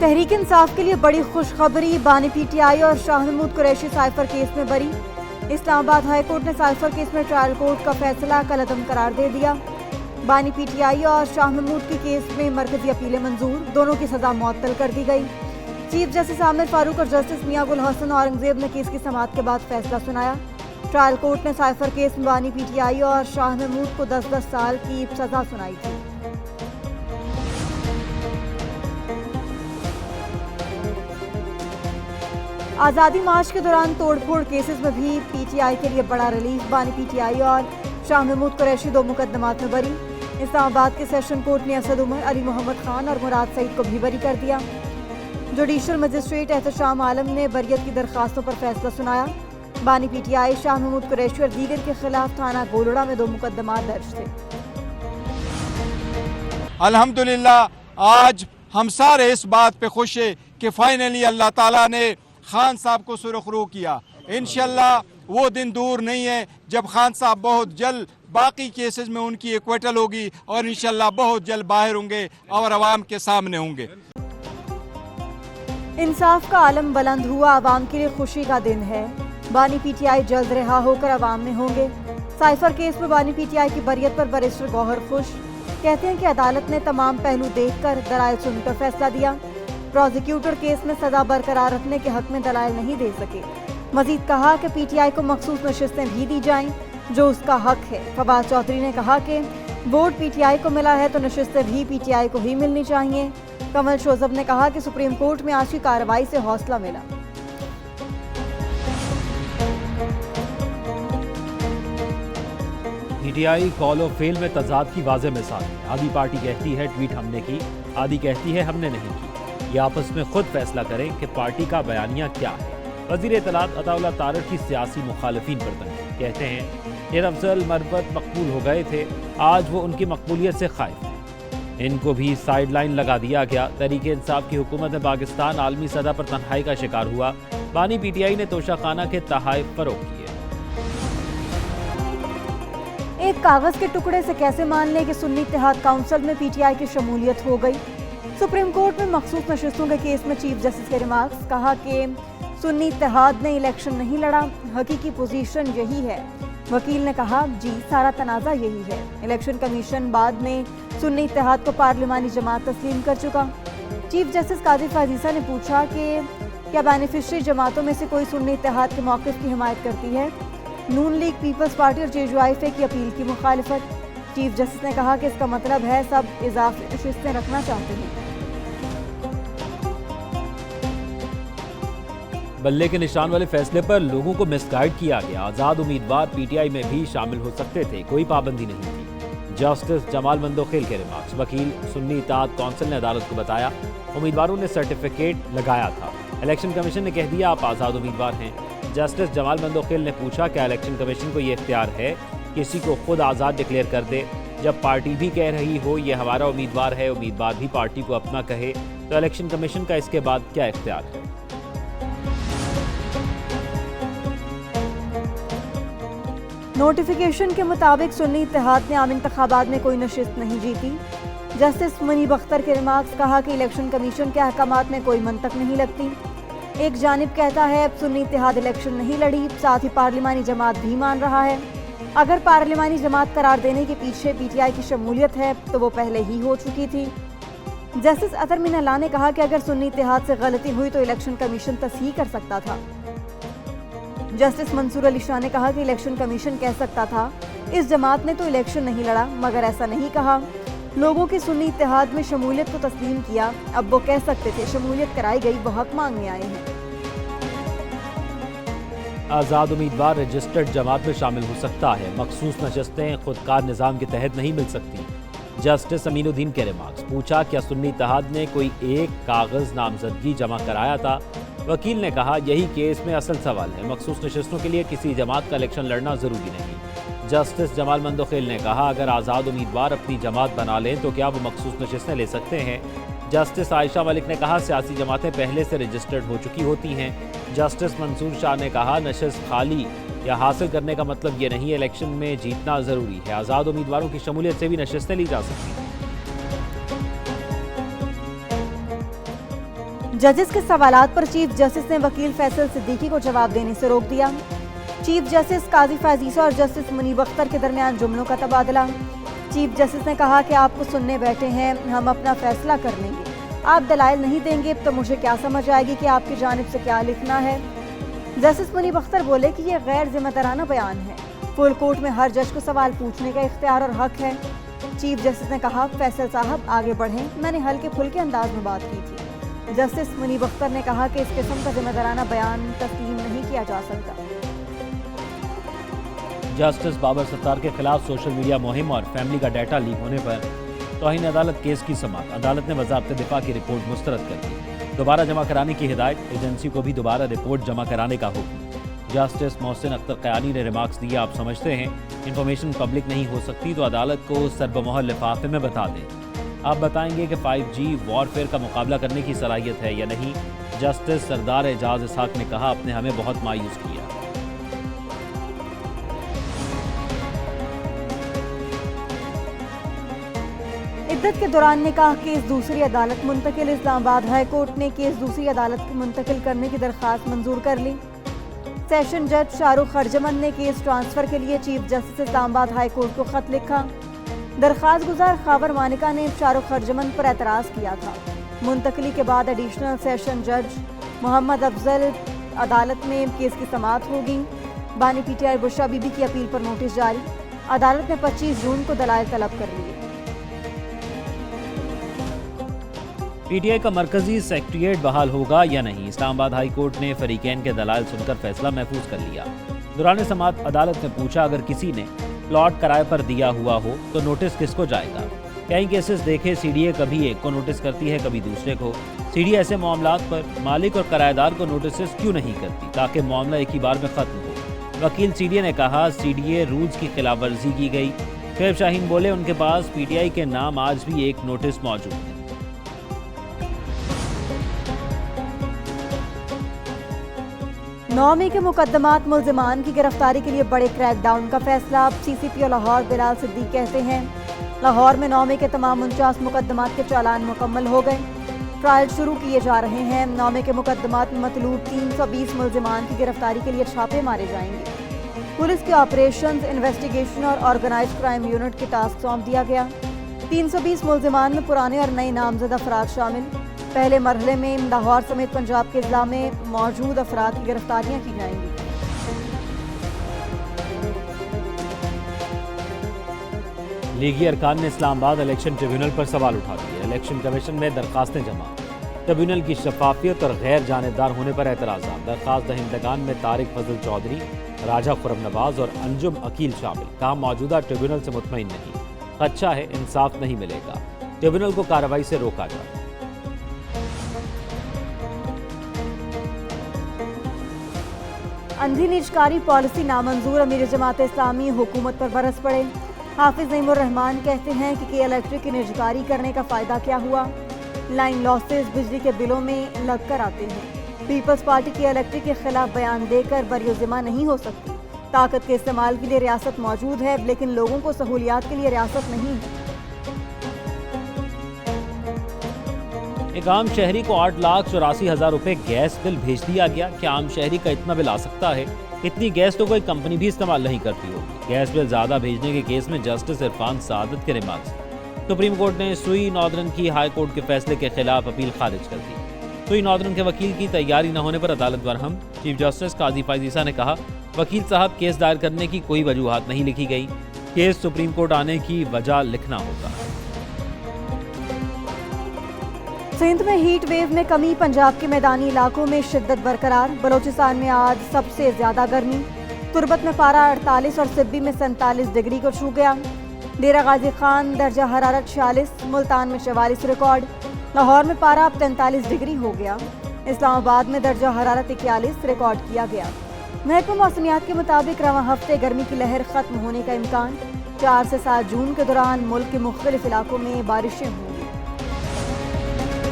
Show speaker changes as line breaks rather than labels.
तहरीक इंसाफ के लिए बड़ी खुशखबरी, बानी पीटीआई और शाह महमूद कुरैशी साइफर केस में बरी। इस्लामाबाद हाई कोर्ट ने साइफर केस में ट्रायल कोर्ट का फैसला कलअदम करार दे दिया। बानी पीटीआई और शाह महमूद की केस में मरकजी अपीलें मंजूर, दोनों की सजा मुअत्तल कर दी गई। चीफ जस्टिस आमिर फारूक और जस्टिस मियां गुल हसन औरंगजेब ने केस की समाअत के बाद फैसला सुनाया। ट्रायल कोर्ट ने साइफर केस में बानी पीटीआई और शाह महमूद को 10-10 साल की सजा सुनाई थी। आज़ादी मार्च के दौरान तोड़फोड़ केसेस में भी पीटीआई के लिए बड़ा रिलीफ, बानी पीटीआई और शाह महमूद कुरैशी 2 मुकदमात में बरी। इस्लामाबाद के सेशन कोर्ट ने असद उमर, अली मोहम्मद खान और मुराद सईद को भी बरी कर दिया। जुडिशल मजिस्ट्रेट एहतशाम आलम ने बरियत की दरखास्तों पर फैसला सुनाया। बानी पीटीआई, शाह महमूद कुरैशी और दीगर के खिलाफ थाना गोलड़ा में 2 मुकदमात दर्ज थे।
अल्हम्दुलिल्लाह आज हम सारे इस बात पे खुश है कि फाइनली अल्लाह ताला ने खान साहब को सुरखरू किया। इंशाल्लाह वो दिन दूर नहीं है जब खान साहब बहुत जल्द बाकी केसेस में उनकी एक्विटल होगी और इंशाल्लाह बहुत जल्द बाहर होंगे और अवाम के सामने होंगे।
इंसाफ का आलम बुलंद हुआ, अवाम के लिए खुशी का दिन है। बानी पीटीआई जल्द रिहा होकर अवाम में होंगे। साइफर केस में बानी पीटीआई की बरियत पर बैरिस्टर गौहर खुश, कहते हैं कि अदालत ने तमाम पहलू देखकर दलाइल सुनकर फैसला दिया। प्रोसिक्यूटर केस में सजा बरकरार रखने के हक में दलाइल नहीं दे सके। मजीद कहा कि पीटीआई को मखसूस नशिस्तें भी दी जाएं जो उसका हक है। फवाद चौधरी ने कहा कि वोट पीटीआई को मिला है तो नशिस्तें भी पीटीआई को ही मिलनी चाहिए। कमल शोजब ने कहा कि सुप्रीम कोर्ट में आज की कार्रवाई से हौसला मिला।
पीटीआई कॉल ऑफ फेल में तजाद की वाज़ेह मिसाल है। आधी पार्टी कहती है ट्वीट हमने की, आधी कहती है हमने नहीं की। ये आपस में खुद फैसला करें कि पार्टी का बयानिया क्या है। वज़ीर इत्तलात अताउल्लाह तारड़ की सियासी मुखालिफिन पर तंकीद, कहते हैं ये अफजल मरबत मकबूल हो गए थे, आज वो उनकी मकबूलियत से खाइफ हैं। इनको भी साइड लाइन लगा दिया गया। तहरीक इंसाफ की हुकूमत में पाकिस्तान आलमी सतह पर तन्हाई का शिकार हुआ। बानी पीटीआई ने तोशाखाना के तहाइफ फरोग किए।
एक कागज के टुकड़े से कैसे मान लें कि सुन्नी इत्तेहाद काउंसिल में पीटीआई की शमूलियत हो गई। सुप्रीम कोर्ट में मखसूस नशिस्तों के केस में चीफ जस्टिस के रिमार्क्स, कहा कि सुन्नी इत्तेहाद ने इलेक्शन नहीं लड़ा, हकीकी पोजीशन यही है। वकील ने कहा जी सारा तनाज़ा यही है। इलेक्शन कमीशन बाद में सुन्नी इत्तेहाद को पार्लिमानी जमात तस्लीम कर चुका। चीफ जस्टिस काजी फाजीसा ने पूछा कि क्या बेनिफिशरी जमातों में से कोई सुन्नी इत्तेहाद के मौक़िफ़ की हिमायत करती है। नून लीग, पीपल्स पार्टी और जेजुआईफे की अपील की मुखालिफत। चीफ जस्टिस ने कहा कि इसका मतलब है सब इजाफी नशिस्तें रखना चाहते हैं।
बल्ले के निशान वाले फैसले पर लोगों को मिसगाइड किया गया। आज़ाद उम्मीदवार पीटीआई में भी शामिल हो सकते थे, कोई पाबंदी नहीं थी। जस्टिस जमाल मंदोखेल के रिमार्क्स। वकील सुन्नी इत्तेहाद काउंसिल ने अदालत को बताया उम्मीदवारों ने सर्टिफिकेट लगाया था। इलेक्शन कमीशन ने कह दिया आप आज़ाद उम्मीदवार हैं। जस्टिस जमाल मंदोखेल ने पूछा क्या इलेक्शन कमीशन को ये इख्तियार है किसी को खुद आज़ाद डिक्लेयर कर दे। जब पार्टी भी कह रही हो ये हमारा उम्मीदवार है, उम्मीदवार भी पार्टी को अपना कहे, तो इलेक्शन कमीशन का इसके बाद क्या इख्तियार है।
नोटिफिकेशन के मुताबिक सुन्नी इत्तेहाद ने आम इंतखाबात में कोई नशिस्त नहीं जीती। जस्टिस मुनीब अख्तर के रिमार्क्स, कहा कि इलेक्शन कमीशन के अहकामात में कोई मंतक नहीं लगती। एक जानिब कहता है अब सुन्नी इत्तेहाद इलेक्शन नहीं लड़ी, साथ ही पार्लिमानी जमात भी मान रहा है। अगर पार्लिमानी जमात करार देने के पीछे पीटीआई की शमूलियत है तो वो पहले ही हो चुकी थी। जस्टिस अतर मीन अल्लाह ने कहा कि अगर सुन्नी इत्तेहाद से गलती हुई तो इलेक्शन कमीशन तस्हीह कर सकता था। जस्टिस मंसूर अली शाह ने कहा कि इलेक्शन कमीशन कह सकता था इस जमात ने तो इलेक्शन नहीं लड़ा, मगर ऐसा नहीं कहा। लोगों की सुन्नी इत्तेहाद में शमूलियत को तस्लीम किया। अब वो कह सकते थे शमूलियत कराई गई, वो हक मांगने आए हैं।
आज़ाद उम्मीदवार रजिस्टर्ड जमात में शामिल हो सकता है। मखसूस नशस्तें खुदकार निज़ाम के तहत नहीं मिल सकती। जस्टिस अमीनुद्दीन के रिमार्क्स। पूछा क्या सुन्नी इत्तेहाद ने कोई एक कागज़ नामजदगी जमा कराया था। वकील ने कहा यही केस में असल सवाल है। मखसूस नशस्तों के लिए किसी जमात का इलेक्शन लड़ना ज़रूरी नहीं। जस्टिस जमाल मंदोखेल ने कहा अगर आज़ाद उम्मीदवार अपनी जमात बना लें तो क्या वो मखसूस नशस्तें ले सकते हैं। जस्टिस आयशा मलिक ने कहा सियासी जमातें पहले से रजिस्टर्ड हो चुकी होती हैं। जस्टिस मंसूर शाह ने कहा नशस्त खाली या हासिल करने का मतलब ये नहीं है इलेक्शन में जीतना ज़रूरी है। आज़ाद उम्मीदवारों की शमूलियत से भी नशस्तें ली जा सकती हैं।
जजेस के सवालात पर चीफ जस्टिस ने वकील फैसल सिद्दीकी को जवाब देने से रोक दिया। चीफ जस्टिस काजी फाजीसा और जस्टिस मुनीब अख्तर के दरमियान जुमलों का तबादला। चीफ जस्टिस ने कहा कि आपको सुनने बैठे हैं, हम अपना फैसला कर लेंगे। आप दलाइल नहीं देंगे तो मुझे क्या समझ आएगी कि आपकी जानिब से क्या लिखना है। जस्टिस मुनीब अख्तर बोले कि यह गैर जिम्मेदाराना बयान है। फुल कोर्ट में हर जज को सवाल पूछने का इख्तियार और हक है। चीफ जस्टिस ने कहा, फैसल साहब आगे बढ़ें, मैंने हल्के फुल्के अंदाज में बात की थी। जस्टिस मुनीब अख्तर ने कहा कि इस किस्म का जिम्मेदाराना बयान तस्लीम नहीं किया जा सकता।
जस्टिस बाबर सत्तार के खिलाफ सोशल मीडिया मुहिम और फैमिली का डाटा लीक होने पर तौहीन अदालत केस की समाअत। अदालत ने वज़ारत दिफा की रिपोर्ट मुस्तरद कर दी। दोबारा जमा कराने की हिदायत, एजेंसी को भी दोबारा रिपोर्ट जमा कराने का हुक्म। जस्टिस मोहसिन अख्तर क़यानी ने रिमार्क्स दिए, आप समझते हैं इंफॉर्मेशन पब्लिक नहीं हो सकती तो अदालत को सरबमोहर लिफाफे में बता दें। आप बताएंगे कि 5G वॉरफेयर का मुकाबला करने की सलाहियत है या नहीं। जस्टिस सरदार एजाज इसहाक ने कहा, आपने हमें बहुत मायूस किया।
इद्दत के दौरान निकाह केस दूसरी अदालत मुंतकिल। इस्लामाबाद हाई कोर्ट ने केस दूसरी अदालत की मुंतकिल करने की दरख्वास्त मंजूर कर ली। सेशन जज शाहरुख खरजमन ने केस ट्रांसफर के लिए chief justice Islamabad high court को खत लिखा। दरख्वास्त गुजार खावर मानिका ने शाहरुख खरजमन पर एतराज किया था। मुंतकली के बाद एडिशनल सेशन जज मोहम्मद अफजल अदालत में केस की समाअत होगी। बानी PTI बुशरा बीबी की अपील पर नोटिस जारी। अदालत ने 25 जून को दलाइल तलब कर लिए।
PTI का मरकजी सेक्रेटेरिएट बहाल होगा या नहीं, इस्लामाबाद हाई कोर्ट ने फरीकैन के दलाइल सुनकर फैसला महफूज कर लिया। दौरान समाअत अदालत ने पूछा, अगर किसी ने प्लॉट किराए पर दिया हुआ हो तो नोटिस किसको जाएगा। कई केसेस देखे, CDA कभी एक को नोटिस करती है कभी दूसरे को। CDA ऐसे मामलात पर मालिक और किराएदार को नोटिस क्यों नहीं करती ताकि मामला एक ही बार में खत्म हो। वकील CDA ने कहा, CDA रूल्स की खिलाफ वर्जी की गई। शोएब शाहीन बोले, उनके पास PTI के नाम आज भी एक नोटिस मौजूद है।
9 मई के मुकदमात मुल्जिमान की गिरफ्तारी के लिए बड़े क्रैकडाउन का फैसला। अब CCPO लाहौर बिलाल सिद्दीक कहते हैं, लाहौर में 9 मई के तमाम 49 मुकदमात के चालान मुकम्मल हो गए। ट्रायल शुरू किए जा रहे हैं। 9 मई के मुकदमात में मतलूब 320 मुल्जिमान की गिरफ्तारी के लिए छापे मारे जाएंगे। पुलिस के ऑपरेशंस, इन्वेस्टिगेशन और ऑर्गेनाइज्ड क्राइम यूनिट के टास्क सौंप दिया गया। 320 मुल्जिमान में पुराने और नए नामजद अफराद शामिल। पहले मरहले में लाहौर समेत पंजाब के जिला में मौजूद अफराद की गिरफ्तारियां की जाएंगी।
लीगी अरकान ने इस्लामाबाद इलेक्शन ट्रिब्यूनल पर सवाल उठा दिए। इलेक्शन कमीशन में दरखास्तें जमा, ट्रिब्यूनल की शफाफियत और गैर जानेदार होने पर एतराज़ात। दरखास्त दहिंदगान में तारिक फजल चौधरी, राजा खुरम नवाज और अंजुम अकील शामिल। कहा, मौजूदा ट्रिब्यूनल से मुतमईन नहीं, खदशा है इंसाफ नहीं मिलेगा, ट्रिब्यूनल को कार्रवाई से रोका जाए।
अंधी निजकारी पॉलिसी नामंजूर, अमीर जमात इस्लामी हुकूमत पर बरस पड़े। हाफिज नईमुर रहमान कहते हैं कि इलेक्ट्रिक की निजकारी करने का फ़ायदा क्या हुआ। लाइन लॉसेस बिजली के बिलों में लग कर आते हैं। पीपल्स पार्टी की इलेक्ट्रिक के खिलाफ बयान देकर बरियोजिमा नहीं हो सकती। ताकत के इस्तेमाल के लिए रियासत मौजूद है, लेकिन लोगों को सहूलियात के लिए रियासत नहीं है।
एक आम शहरी को 8,84,000 रुपए गैस बिल भेज दिया गया। क्या आम शहरी का इतना बिल आ सकता है? इतनी गैस तो कोई कंपनी भी इस्तेमाल नहीं करती होगी। गैस बिल ज्यादा भेजने के केस में जस्टिस इरफान सादत के रिमार्क्स। सुप्रीम कोर्ट ने सुई नॉर्दर्न की हाई कोर्ट के फैसले के खिलाफ अपील खारिज कर दी। सुई नॉर्दर्न के वकील की तैयारी न होने पर अदालत बरहम। चीफ जस्टिस काजी फाजीसा ने कहा, वकील साहब केस दायर करने की कोई वजूहात नहीं लिखी गई, केस सुप्रीम कोर्ट आने की वजह लिखना होगा।
सिंध में हीट वेव में कमी, पंजाब के मैदानी इलाकों में शिद्दत बरकरार। बलोचिस्तान में आज सबसे ज्यादा गर्मी। तुर्बत में पारा 48 और सिब्बी में 47 डिग्री को छू गया। डेरा गाजी खान दर्जा हरारत 46, मुल्तान में 44 रिकॉर्ड। लाहौर में पारा अब 43 डिग्री हो गया। इस्लामाबाद में दर्जा हरारत 41 रिकॉर्ड किया गया। महकमा मौसमियात के मुताबिक रवां हफ्ते गर्मी की लहर खत्म होने का इम्कान। 4 से 7 जून के दौरान मुल्क के मुख्तलिफ इलाकों में बारिशें हुई।